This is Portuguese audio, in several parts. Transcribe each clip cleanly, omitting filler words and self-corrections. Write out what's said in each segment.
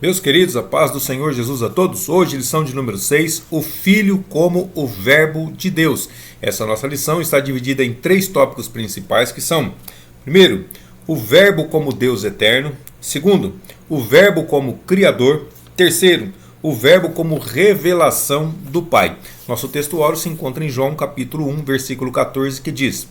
Meus queridos, a paz do Senhor Jesus a todos. Hoje, lição de número 6, o Filho como o Verbo de Deus. Essa nossa lição está dividida em 3 tópicos principais que são: primeiro, o Verbo como Deus eterno; segundo, o Verbo como Criador; terceiro, o Verbo como revelação do Pai. Nosso texto áureo se encontra em João capítulo 1, versículo 14, que diz: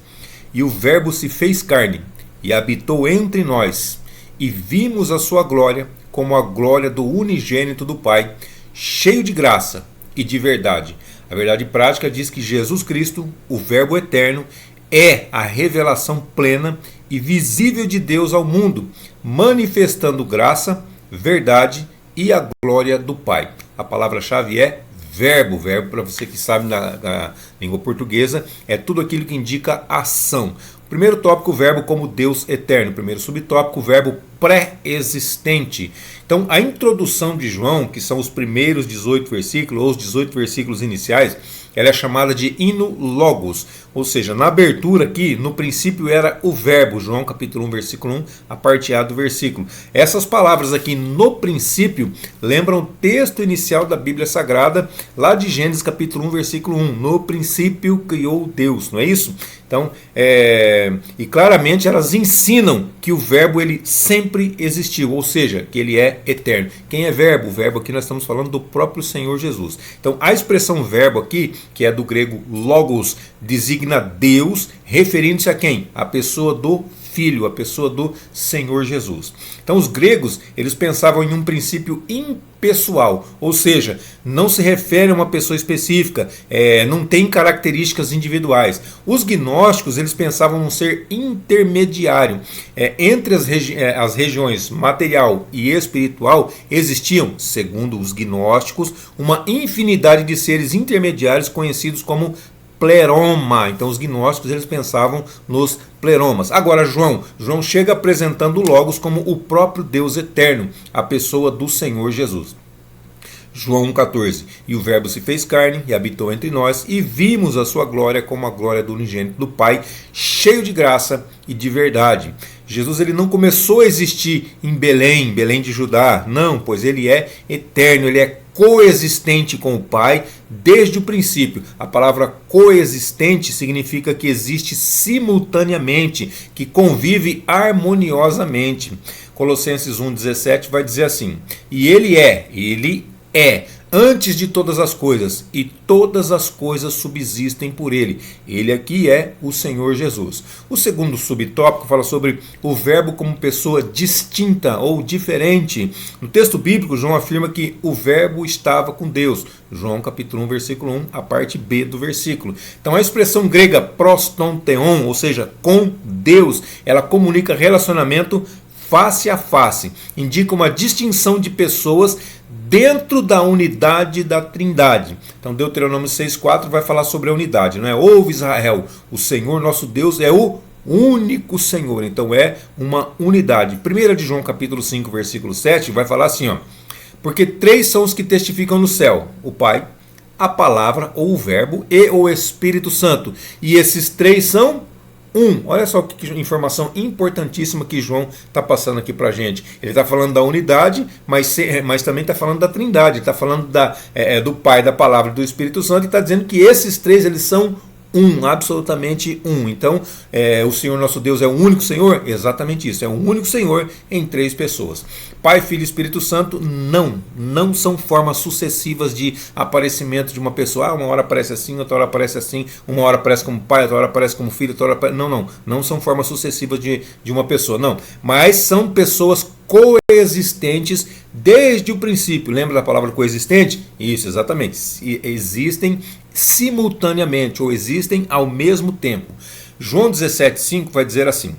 E o Verbo se fez carne e habitou entre nós, e vimos a sua glória, como a glória do unigênito do Pai, cheio de graça e de verdade. A verdade prática diz que Jesus Cristo, o Verbo eterno, é a revelação plena e visível de Deus ao mundo, manifestando graça, verdade e a glória do Pai. A palavra-chave é verbo. Verbo, para você que sabe na língua portuguesa, é tudo aquilo que indica ação. Primeiro tópico, o verbo como Deus eterno. Primeiro subtópico, o verbo pré-existente. Então, a introdução de João, que são os primeiros 18 versículos, ou os 18 versículos iniciais, ela é chamada de hino logos. Ou seja, na abertura aqui, no princípio era o verbo. João capítulo 1, versículo 1, a parte A do versículo. Essas palavras aqui, no princípio, lembram o texto inicial da Bíblia Sagrada, lá de Gênesis capítulo 1, versículo 1. No princípio criou Deus, não é isso? Então, e claramente elas ensinam que o verbo ele sempre existiu, ou seja, que ele é eterno. Quem é verbo? O verbo aqui nós estamos falando do próprio Senhor Jesus. Então, a expressão verbo aqui, que é do grego logos, designa Deus, referindo-se a quem? A pessoa do Filho, a pessoa do Senhor Jesus. Então os gregos, eles pensavam em um princípio impessoal, ou seja, não se refere a uma pessoa específica, não tem características individuais. Os gnósticos, eles pensavam num ser intermediário. Entre as regiões material e espiritual, existiam, segundo os gnósticos, uma infinidade de seres intermediários conhecidos como pleroma. Então os gnósticos eles pensavam nos pleromas. Agora João chega apresentando o Logos como o próprio Deus eterno, a pessoa do Senhor Jesus. João 1,14. E o Verbo se fez carne e habitou entre nós, e vimos a sua glória como a glória do unigênito do Pai, cheio de graça e de verdade. Jesus ele não começou a existir em Belém de Judá, não, pois ele é eterno, ele é coexistente com o Pai desde o princípio. A palavra coexistente significa que existe simultaneamente, que convive harmoniosamente. Colossenses 1,17 vai dizer assim: e ele é antes de todas as coisas, e todas as coisas subsistem por ele. Ele aqui é o Senhor Jesus. O segundo subtópico fala sobre o verbo como pessoa distinta ou diferente. No texto bíblico, João afirma que o verbo estava com Deus. João capítulo 1, versículo 1, a parte B do versículo. Então a expressão grega prostonteon, ou seja, com Deus, ela comunica relacionamento face a face. Indica uma distinção de pessoas dentro da unidade da Trindade. Então Deuteronômio 6,4 vai falar sobre a unidade, não é? Ouve Israel, o Senhor nosso Deus é o único Senhor. Então é uma unidade. 1 de João capítulo 5, versículo 7 vai falar assim, ó: porque 3 são os que testificam no céu: o Pai, a Palavra ou o Verbo e o Espírito Santo. E esses 3 são olha só que informação importantíssima que João está passando aqui para a gente. Ele está falando da unidade, mas também está falando da Trindade. Está falando do Pai, da Palavra e do Espírito Santo. E está dizendo que esses 3 eles são absolutamente um. Então, o Senhor nosso Deus é o único Senhor? Exatamente isso, é um único Senhor em 3 pessoas. Pai, Filho e Espírito Santo não são formas sucessivas de aparecimento de uma pessoa. Uma hora aparece assim, outra hora aparece assim, uma hora aparece como pai, outra hora aparece como filho, outra hora aparece... Não são formas sucessivas de uma pessoa, não. Mas são pessoas coexistentes desde o princípio. Lembra da palavra coexistente? Isso, exatamente. Existem simultaneamente, ou existem ao mesmo tempo. João 17,5 vai dizer assim: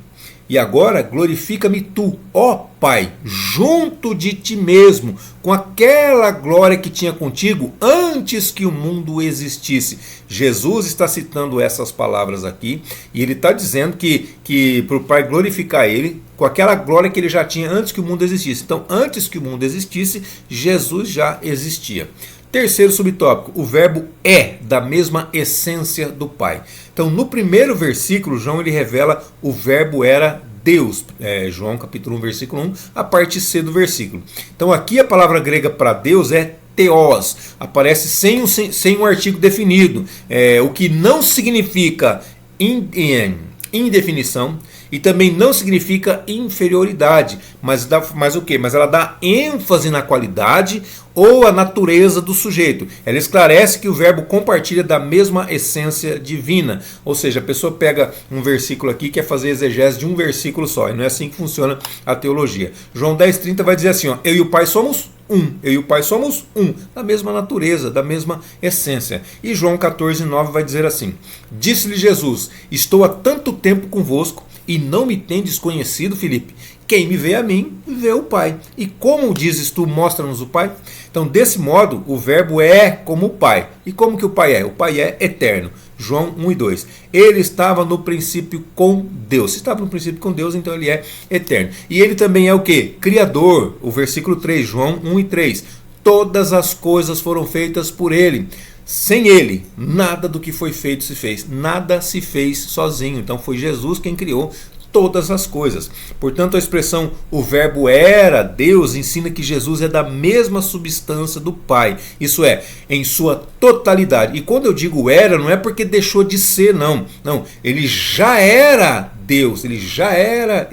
e agora glorifica-me tu, ó Pai, junto de ti mesmo, com aquela glória que tinha contigo antes que o mundo existisse. Jesus está citando essas palavras aqui, e ele está dizendo que para o Pai glorificar ele com aquela glória que ele já tinha antes que o mundo existisse. Então, antes que o mundo existisse, Jesus já existia. Terceiro subtópico, o verbo é da mesma essência do Pai. Então, no primeiro versículo, João ele revela o verbo era Deus, João capítulo 1, versículo 1, a parte C do versículo. Então aqui a palavra grega para Deus é Theos, aparece sem um artigo definido, o que não significa indefinição e também não significa inferioridade, mas o que? Mas ela dá ênfase na qualidade ou a natureza do sujeito. Ela esclarece que o verbo compartilha da mesma essência divina. Ou seja, a pessoa pega um versículo aqui e quer fazer exegese de um versículo só, e não é assim que funciona a teologia. João 10,30 vai dizer assim, ó, eu e o Pai somos um. Eu e o Pai somos um, da mesma natureza, da mesma essência. E João 14,9 vai dizer assim, disse-lhe Jesus, estou há tanto tempo convosco e não me tendes conhecido, Filipe? Quem me vê a mim, vê o Pai. E como dizes tu, mostra-nos o Pai? Então, desse modo, o verbo é como o Pai. E como que o Pai é? O Pai é eterno. João 1 e 2. Ele estava no princípio com Deus. Se estava no princípio com Deus, então ele é eterno. E ele também é o quê? Criador. O versículo 3, João 1 e 3. Todas as coisas foram feitas por ele. Sem ele, nada do que foi feito se fez. Nada se fez sozinho. Então foi Jesus quem criou todas as coisas. Portanto, a expressão o verbo era Deus ensina que Jesus é da mesma substância do Pai. Isso é, em sua totalidade. E quando eu digo era, não é porque deixou de ser, não. Não, ele já era Deus, ele já era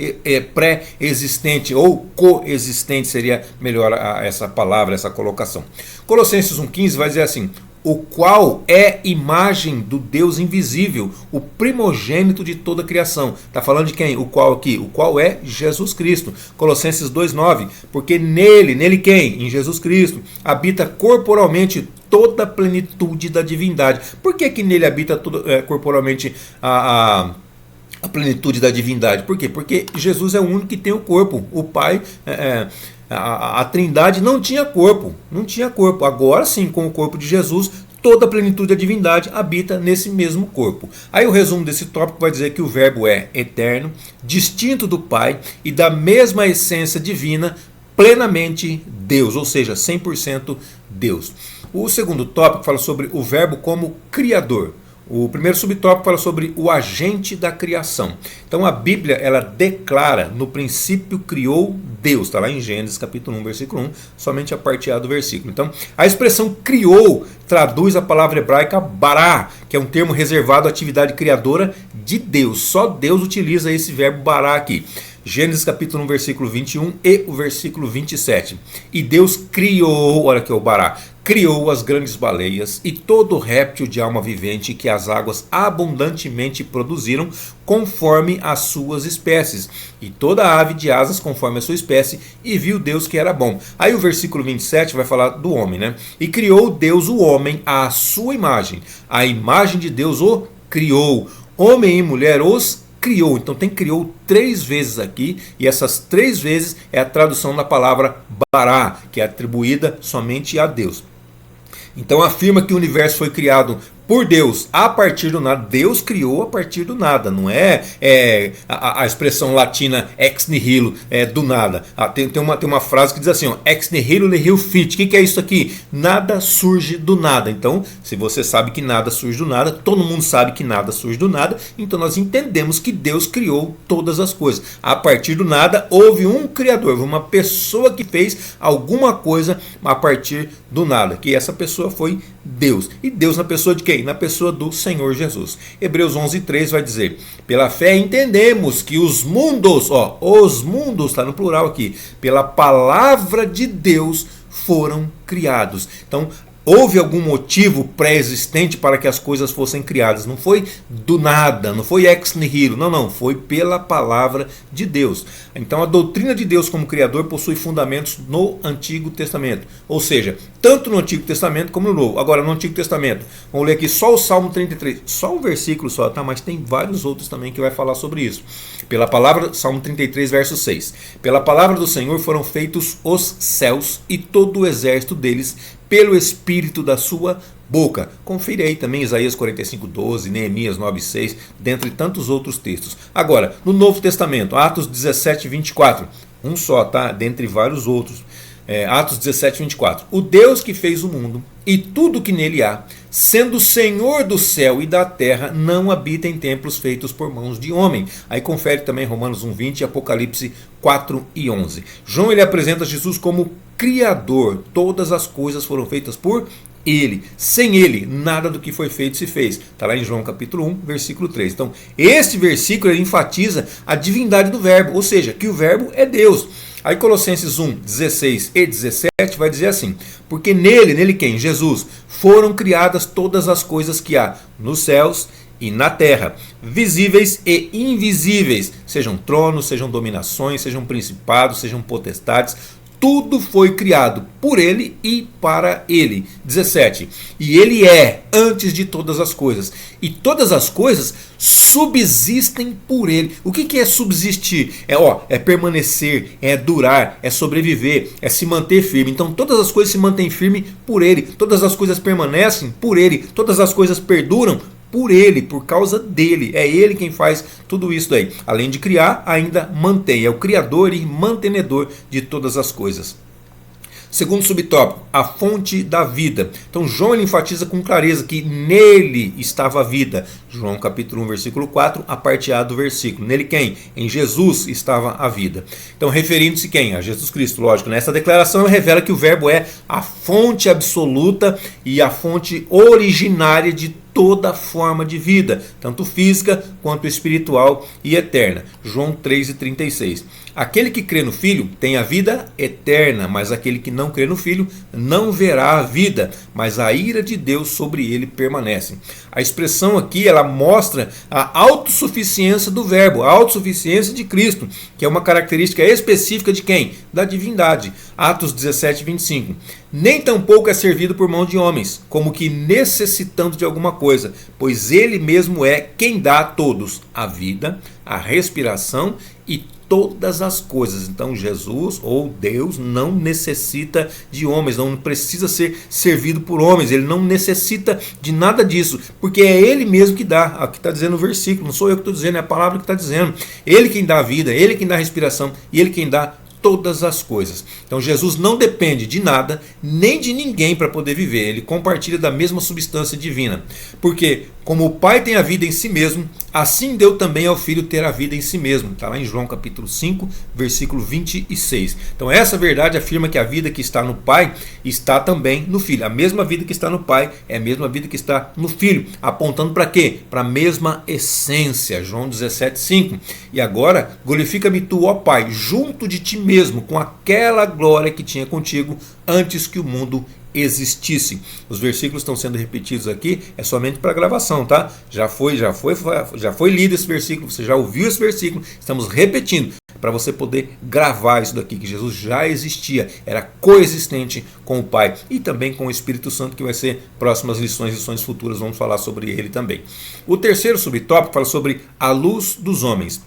pré-existente ou coexistente, seria melhor essa palavra, essa colocação. Colossenses 1,15 vai dizer assim, o qual é imagem do Deus invisível, o primogênito de toda a criação. Está falando de quem? O qual aqui? O qual é Jesus Cristo. Colossenses 2,9. Porque nele quem? Em Jesus Cristo, habita corporalmente toda a plenitude da divindade. Por que nele habita corporalmente a plenitude da divindade? Por quê? Porque Jesus é o único que tem o corpo. O Pai... A Trindade não tinha corpo, Agora sim, com o corpo de Jesus, toda a plenitude da divindade habita nesse mesmo corpo. Aí o resumo desse tópico vai dizer que o verbo é eterno, distinto do Pai e da mesma essência divina, plenamente Deus, ou seja, 100% Deus. O segundo tópico fala sobre o verbo como criador. O primeiro subtópico fala sobre o agente da criação. Então a Bíblia ela declara, no princípio criou Deus, está lá em Gênesis capítulo 1, versículo 1, somente a parte A do versículo. Então a expressão criou traduz a palavra hebraica bará, que é um termo reservado à atividade criadora de Deus. Só Deus utiliza esse verbo bará aqui. Gênesis capítulo 1, versículo 21 e o versículo 27. E Deus criou, olha aqui o bará, criou as grandes baleias e todo réptil de alma vivente que as águas abundantemente produziram conforme as suas espécies, e toda ave de asas conforme a sua espécie, e viu Deus que era bom. Aí o versículo 27 vai falar do homem, né? E criou Deus o homem à sua imagem, a imagem de Deus o criou, homem e mulher os criou. Então tem criou 3 vezes aqui, e essas 3 vezes é a tradução da palavra bará, que é atribuída somente a Deus. Então afirma que o universo foi criado por Deus a partir do nada. Deus criou a partir do nada. Não é, a expressão latina ex nihilo, do nada. Tem uma frase que diz assim, ó, ex nihilo nihil fit. O que é isso aqui? Nada surge do nada. Então, se você sabe que nada surge do nada, todo mundo sabe que nada surge do nada, então nós entendemos que Deus criou todas as coisas. A partir do nada houve um criador, houve uma pessoa que fez alguma coisa a partir do nada, que essa pessoa foi Deus. E Deus na pessoa de quem? Na pessoa do Senhor Jesus. Hebreus 11:3 vai dizer, pela fé entendemos que os mundos, os mundos, está no plural aqui, pela palavra de Deus foram criados. Então, houve algum motivo pré-existente para que as coisas fossem criadas. Não foi do nada, não foi ex nihilo, não, foi pela palavra de Deus. Então a doutrina de Deus como Criador possui fundamentos no Antigo Testamento. Ou seja, tanto no Antigo Testamento como no Novo. Agora no Antigo Testamento, vamos ler aqui só o Salmo 33, só um versículo só, tá? Mas tem vários outros também que vai falar sobre isso. Pela palavra, Salmo 33, verso 6. Pela palavra do Senhor foram feitos os céus e todo o exército deles, pelo Espírito da sua boca. Confira aí também Isaías 45:12, Neemias 9:6, dentre tantos outros textos. Agora, no Novo Testamento, Atos 17:24, um só, tá? Dentre vários outros. Atos 17, 24. O Deus que fez o mundo e tudo que nele há, sendo Senhor do céu e da terra, não habita em templos feitos por mãos de homem. Aí confere também Romanos 1:20 e Apocalipse 4:11. João ele apresenta Jesus como Criador. Todas as coisas foram feitas por Ele. Sem Ele, nada do que foi feito se fez. Está lá em João capítulo 1, versículo 3. Então, este versículo ele enfatiza a divindade do verbo, ou seja, que o verbo é Deus. Aí Colossenses 1, 16 e 17 vai dizer assim: porque nele quem? Jesus, foram criadas todas as coisas que há nos céus e na terra, visíveis e invisíveis, sejam tronos, sejam dominações, sejam principados, sejam potestades. Tudo foi criado por Ele e para Ele. 17. E Ele é antes de todas as coisas. E todas as coisas subsistem por Ele. O que é subsistir? É permanecer, é durar, é sobreviver, é se manter firme. Então todas as coisas se mantêm firmes por Ele. Todas as coisas permanecem por Ele. Todas as coisas perduram por Ele, por causa dele. É Ele quem faz tudo isso daí. Além de criar, ainda mantém. É o Criador e mantenedor de todas as coisas. Segundo subtópico, a fonte da vida. Então João ele enfatiza com clareza que nele estava a vida. João capítulo 1, versículo 4, a parte A do versículo. Nele quem? Em Jesus estava a vida. Então referindo-se quem? A Jesus Cristo, lógico. Nessa declaração revela que o verbo é a fonte absoluta e a fonte originária de toda forma de vida, tanto física quanto espiritual e eterna. João 3:36. Aquele que crê no Filho tem a vida eterna, mas aquele que não crê no Filho não verá a vida, mas a ira de Deus sobre ele permanece. A expressão aqui ela mostra a autossuficiência do verbo, a autossuficiência de Cristo, que é uma característica específica de quem? Da divindade. Atos 17:25. Nem tampouco é servido por mão de homens, como que necessitando de alguma coisa, pois ele mesmo é quem dá a todos a vida, a respiração e todas as coisas. Então Jesus ou Deus não necessita de homens, não precisa ser servido por homens, ele não necessita de nada disso, porque é ele mesmo que dá. Aqui está dizendo o versículo, não sou eu que estou dizendo, é a palavra que está dizendo. Ele quem dá a vida, ele quem dá a respiração e ele quem dá todas as coisas. Então Jesus não depende de nada nem de ninguém para poder viver. Ele compartilha da mesma substância divina. Porque como o Pai tem a vida em si mesmo, assim deu também ao Filho ter a vida em si mesmo. Está lá em João capítulo 5, versículo 26. Então essa verdade afirma que a vida que está no Pai está também no Filho. A mesma vida que está no Pai é a mesma vida que está no Filho. Apontando para quê? Para a mesma essência. João 17:5. E agora glorifica-me tu, ó Pai, junto de ti mesmo, com aquela glória que tinha contigo antes que o mundo existisse. Os versículos estão sendo repetidos aqui, é somente para gravação, tá? Já foi lido esse versículo, você já ouviu esse versículo, estamos repetindo para você poder gravar isso daqui, que Jesus já existia, era coexistente com o Pai e também com o Espírito Santo, que vai ser próximas lições futuras, vamos falar sobre ele também. O terceiro subtópico fala sobre a luz dos homens.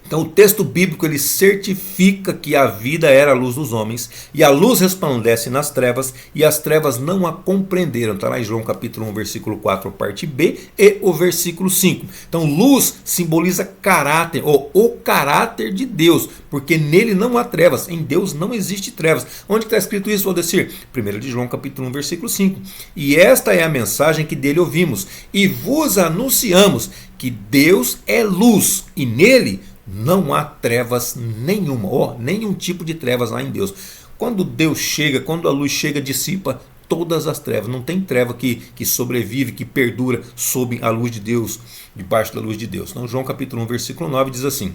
Então o texto bíblico ele certifica que a vida era a luz dos homens, e a luz resplandece nas trevas, e as trevas não a compreenderam. Está lá em João capítulo 1, versículo 4, parte B, e o versículo 5. Então luz simboliza caráter, ou o caráter de Deus, porque nele não há trevas, em Deus não existe trevas. Onde está escrito isso, Valdecir? 1 de João capítulo 1, versículo 5. E esta é a mensagem que dele ouvimos, e vos anunciamos que Deus é luz, e nele não há trevas nenhuma, nenhum tipo de trevas lá em Deus. Quando Deus chega, quando a luz chega, dissipa todas as trevas. Não tem treva que sobrevive, que perdura sob a luz de Deus, debaixo da luz de Deus. Então João capítulo 1, versículo 9 diz assim: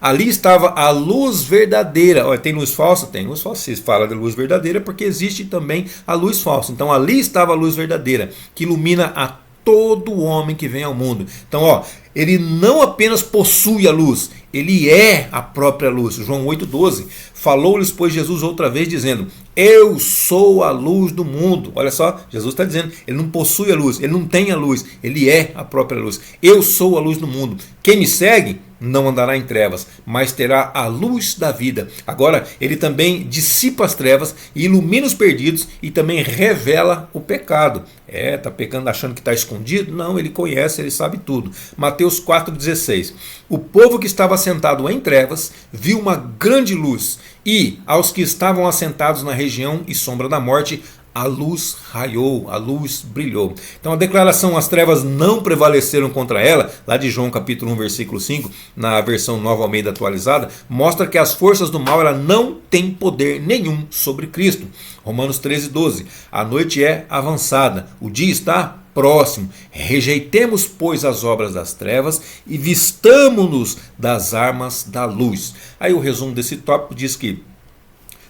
ali estava a luz verdadeira. Olha, tem luz falsa? Tem luz falsa. Se fala de luz verdadeira porque existe também a luz falsa. Então ali estava a luz verdadeira, que ilumina a todo homem que vem ao mundo. Então, ele não apenas possui a luz, ele é a própria luz. João 8,12. Falou-lhes, pois, Jesus outra vez, dizendo: eu sou a luz do mundo. Olha só, Jesus está dizendo, ele não possui a luz, ele não tem a luz, ele é a própria luz. Eu sou a luz do mundo. Quem me segue não andará em trevas, mas terá a luz da vida. Agora, ele também dissipa as trevas, ilumina os perdidos e também revela o pecado. Está pecando achando que está escondido? Não, ele conhece, ele sabe tudo. Mateus 4,16. O povo que estava assentado em trevas viu uma grande luz, e aos que estavam assentados na região e sombra da morte, a luz raiou, a luz brilhou. Então a declaração, as trevas não prevaleceram contra ela, lá de João capítulo 1, versículo 5, na versão Nova Almeida atualizada, mostra que as forças do mal ela não têm poder nenhum sobre Cristo. Romanos 13,12. A noite é avançada, o dia está próximo. Rejeitemos, pois, as obras das trevas e vistamo-nos das armas da luz. Aí o resumo desse tópico diz que,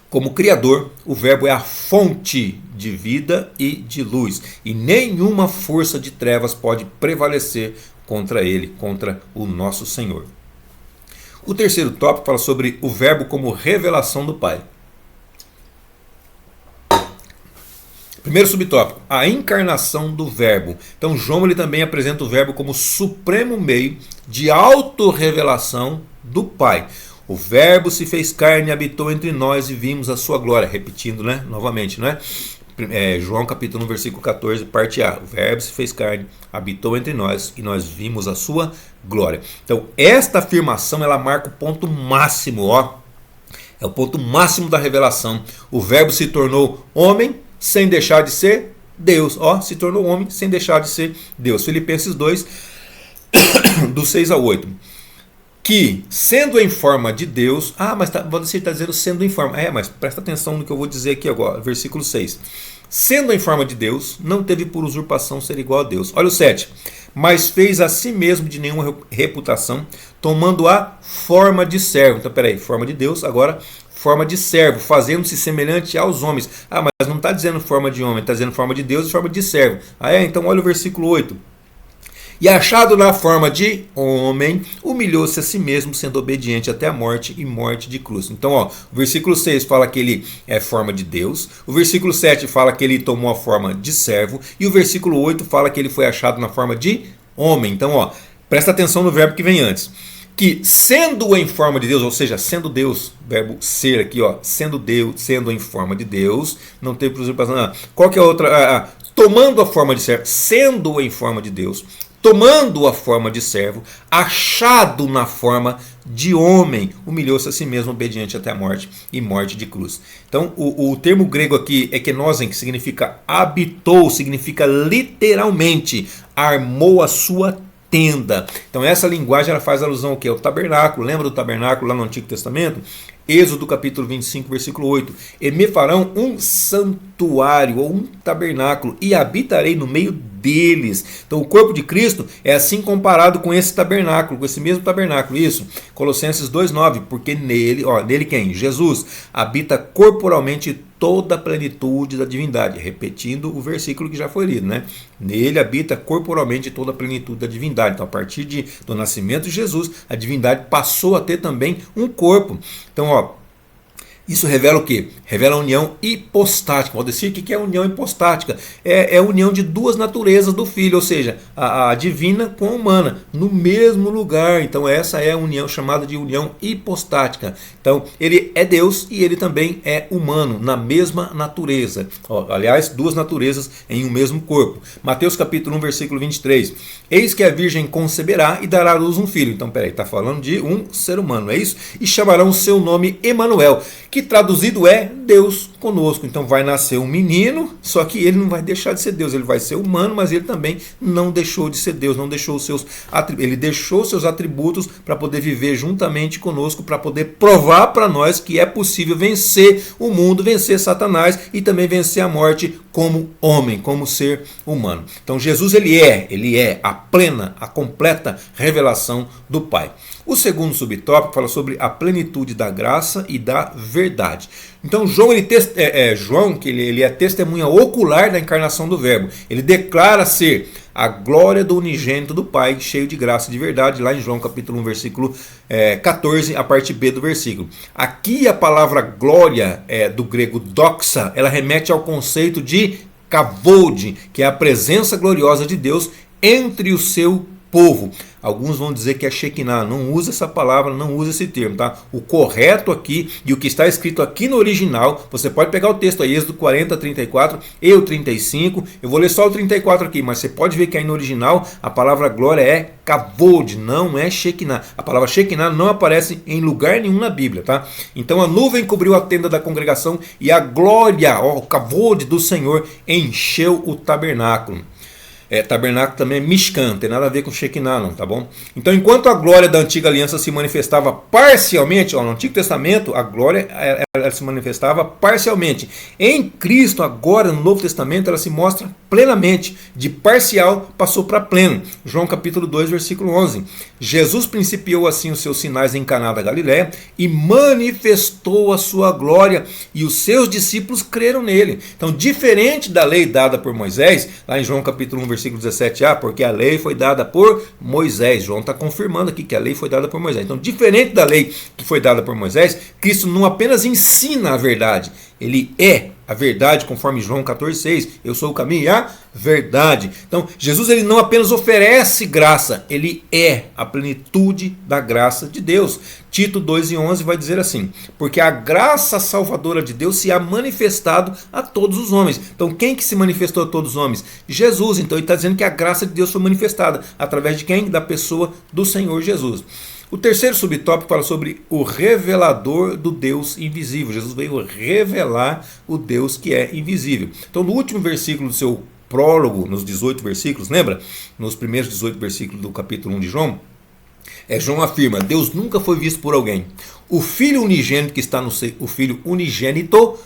como Criador, o Verbo é a fonte de vida e de luz, e nenhuma força de trevas pode prevalecer contra ele, contra o nosso Senhor. O terceiro tópico fala sobre o Verbo como revelação do Pai. Primeiro subtópico, a encarnação do Verbo. Então João ele também apresenta o Verbo como supremo meio de autorrevelação do Pai. O Verbo se fez carne e habitou entre nós e vimos a sua glória. Repetindo, né? Novamente, né? João capítulo 1, versículo 14, parte A. O Verbo se fez carne, habitou entre nós e nós vimos a sua glória. Então, esta afirmação, ela marca o ponto máximo, ó. É o ponto máximo da revelação. O Verbo se tornou homem sem deixar de ser Deus. Ó, se tornou homem sem deixar de ser Deus. Filipenses 2, do 6 ao 8. Que, sendo em forma de Deus... mas você está dizendo sendo em forma... mas presta atenção no que eu vou dizer aqui agora. Versículo 6. Sendo em forma de Deus, não teve por usurpação ser igual a Deus. Olha o 7. Mas fez a si mesmo de nenhuma reputação, tomando a forma de servo. Então, peraí, forma de Deus, agora forma de servo, fazendo-se semelhante aos homens. Mas não está dizendo forma de homem, está dizendo forma de Deus e forma de servo. Então olha o versículo 8. E achado na forma de homem, humilhou-se a si mesmo, sendo obediente até a morte e morte de cruz. Então, o versículo 6 fala que ele é forma de Deus, o versículo 7 fala que ele tomou a forma de servo, e o versículo 8 fala que ele foi achado na forma de homem. Então, presta atenção no verbo que vem antes. Que sendo em forma de Deus, ou seja, sendo Deus, verbo ser aqui, sendo Deus, sendo em forma de Deus, não tem usurpação. Qual que é a outra? Tomando a forma de servo, sendo em forma de Deus, tomando a forma de servo, achado na forma de homem, humilhou-se a si mesmo, obediente até a morte e morte de cruz. Então, o termo grego aqui, ekenosen, que significa habitou, significa literalmente, armou a sua tenda. Então, essa linguagem ela faz alusão ao que? Ao tabernáculo. Lembra do tabernáculo lá no Antigo Testamento? Êxodo capítulo 25, versículo 8. E me farão um santuário ou um tabernáculo e habitarei no meio deles. Então o corpo de Cristo é assim comparado com esse tabernáculo, com esse mesmo tabernáculo. Isso, Colossenses 2,9. Porque nele, nele quem? Jesus habita corporalmente toda a plenitude da divindade. Repetindo o versículo que já foi lido, né? Nele habita corporalmente toda a plenitude da divindade. Então a partir do nascimento de Jesus, a divindade passou a ter também um corpo. Então, isso revela o quê? Revela a união hipostática. Pode dizer o que é a união hipostática? É a união de duas naturezas do Filho, ou seja, a divina com a humana, no mesmo lugar. Então essa é a união chamada de união hipostática. Então ele é Deus e ele também é humano, na mesma natureza. Aliás, duas naturezas em um mesmo corpo. Mateus capítulo 1, versículo 23. Eis que a virgem conceberá e dará à luz um filho. Então peraí, está falando de um ser humano, é isso? E chamarão o seu nome Emanuel, que traduzido é Deus conosco. Então vai nascer um menino, só que ele não vai deixar de ser Deus, ele vai ser humano, mas ele também não deixou de ser Deus, não deixou ele deixou seus atributos para poder viver juntamente conosco, para poder provar para nós que é possível vencer o mundo, vencer Satanás e também vencer a morte como homem, como ser humano. Então Jesus ele é a plena, a completa revelação do Pai. O segundo subtópico fala sobre a plenitude da graça e da verdade. Então João, ele é testemunha ocular da encarnação do Verbo. Ele declara ser a glória do unigênito do Pai, cheio de graça e de verdade, lá em João capítulo 1, versículo 14, a parte B do versículo. Aqui a palavra glória, do grego doxa, ela remete ao conceito de kavod, que é a presença gloriosa de Deus entre o seu povo. Alguns vão dizer que é Shekinah, não usa essa palavra, não usa esse termo, tá? O correto aqui e o que está escrito aqui no original, você pode pegar o texto aí, Êxodo 40, 34 e o 35, eu vou ler só o 34 aqui, mas você pode ver que aí no original a palavra glória é kavod, não é Shekinah. A palavra Shekinah não aparece em lugar nenhum na Bíblia, tá? Então a nuvem cobriu a tenda da congregação e a glória, o kavod do Senhor encheu o tabernáculo. Tabernáculo também é Mishkan, não tem nada a ver com Shekinah não, tá bom? Então enquanto a glória da antiga aliança se manifestava parcialmente, no Antigo Testamento a glória ela se manifestava parcialmente. Em Cristo agora no Novo Testamento ela se mostra plenamente, de parcial passou para pleno. João capítulo 2 versículo 11. Jesus principiou assim os seus sinais em Caná da Galiléia e manifestou a sua glória e os seus discípulos creram nele. Então diferente da lei dada por Moisés, lá em João capítulo 1 versículo 17a, porque a lei foi dada por Moisés. João está confirmando aqui que a lei foi dada por Moisés. Então diferente da lei que foi dada por Moisés, Cristo não apenas ensina a verdade, ele é a verdade, conforme João 14,6. Eu sou o caminho e a verdade. Então, Jesus ele não apenas oferece graça, ele é a plenitude da graça de Deus. Tito 2,11 vai dizer assim: porque a graça salvadora de Deus se há manifestado a todos os homens. Então, quem que se manifestou a todos os homens? Jesus. Então, ele está dizendo que a graça de Deus foi manifestada através de quem? Da pessoa do Senhor Jesus. O terceiro subtópico fala sobre o revelador do Deus invisível. Jesus veio revelar o Deus que é invisível. Então, no último versículo do seu prólogo, nos 18 versículos, lembra? Nos primeiros 18 versículos do capítulo 1 de João, João afirma: Deus nunca foi visto por alguém. O Filho unigênito que está no seio, o Filho unigênito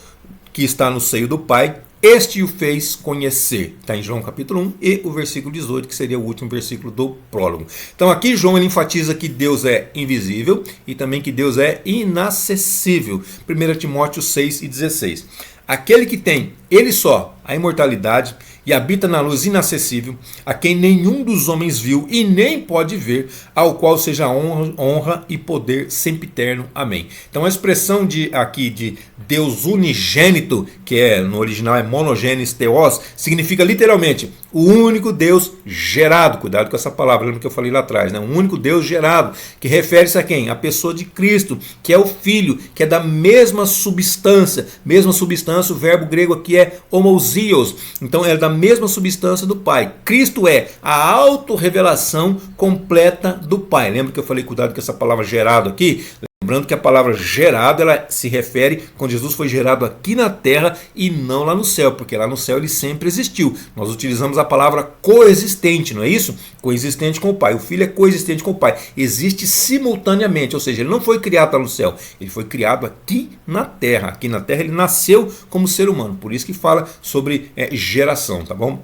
que está no seio do Pai, este o fez conhecer. Está em João capítulo 1 e o versículo 18, que seria o último versículo do prólogo. Então aqui João ele enfatiza que Deus é invisível e também que Deus é inacessível. 1 Timóteo 6 e 16. Aquele que tem, ele só, a imortalidade e habita na luz inacessível, a quem nenhum dos homens viu e nem pode ver, ao qual seja honra e poder sempiterno. Amém. Então a expressão aqui de Deus unigênito, que no original é monogenes theos, significa literalmente o único Deus gerado. Cuidado com essa palavra, lembra que eu falei lá atrás, né? O único Deus gerado, que refere-se a quem? A pessoa de Cristo, que é o Filho, que é da mesma substância. Mesma substância, o verbo grego aqui é homousios. Então é da mesma substância do Pai. Cristo é a autorrevelação completa do Pai. Lembra que eu falei, cuidado com essa palavra gerado aqui? Lembrando que a palavra gerado ela se refere quando Jesus foi gerado aqui na terra e não lá no céu, porque lá no céu ele sempre existiu. Nós utilizamos a palavra coexistente, não é isso? Coexistente com o Pai. O Filho é coexistente com o Pai. Existe simultaneamente, ou seja, ele não foi criado lá no céu, ele foi criado aqui na terra. Aqui na terra ele nasceu como ser humano, por isso que fala sobre geração, tá bom?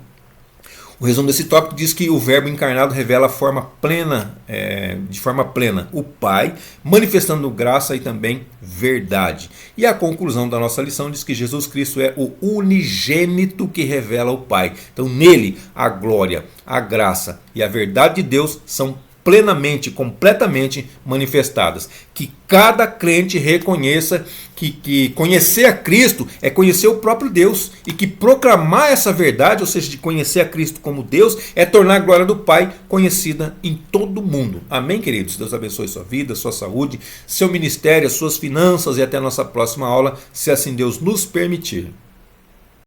O resumo desse tópico diz que o verbo encarnado revela a forma plena, de forma plena, o Pai, manifestando graça e também verdade. E a conclusão da nossa lição diz que Jesus Cristo é o unigênito que revela o Pai. Então nele a glória, a graça e a verdade de Deus são plenamente, completamente manifestadas. Que cada crente reconheça que conhecer a Cristo é conhecer o próprio Deus, e que proclamar essa verdade, ou seja, de conhecer a Cristo como Deus, é tornar a glória do Pai conhecida em todo o mundo. Amém, queridos? Deus abençoe sua vida, sua saúde, seu ministério, suas finanças, e até a nossa próxima aula, se assim Deus nos permitir.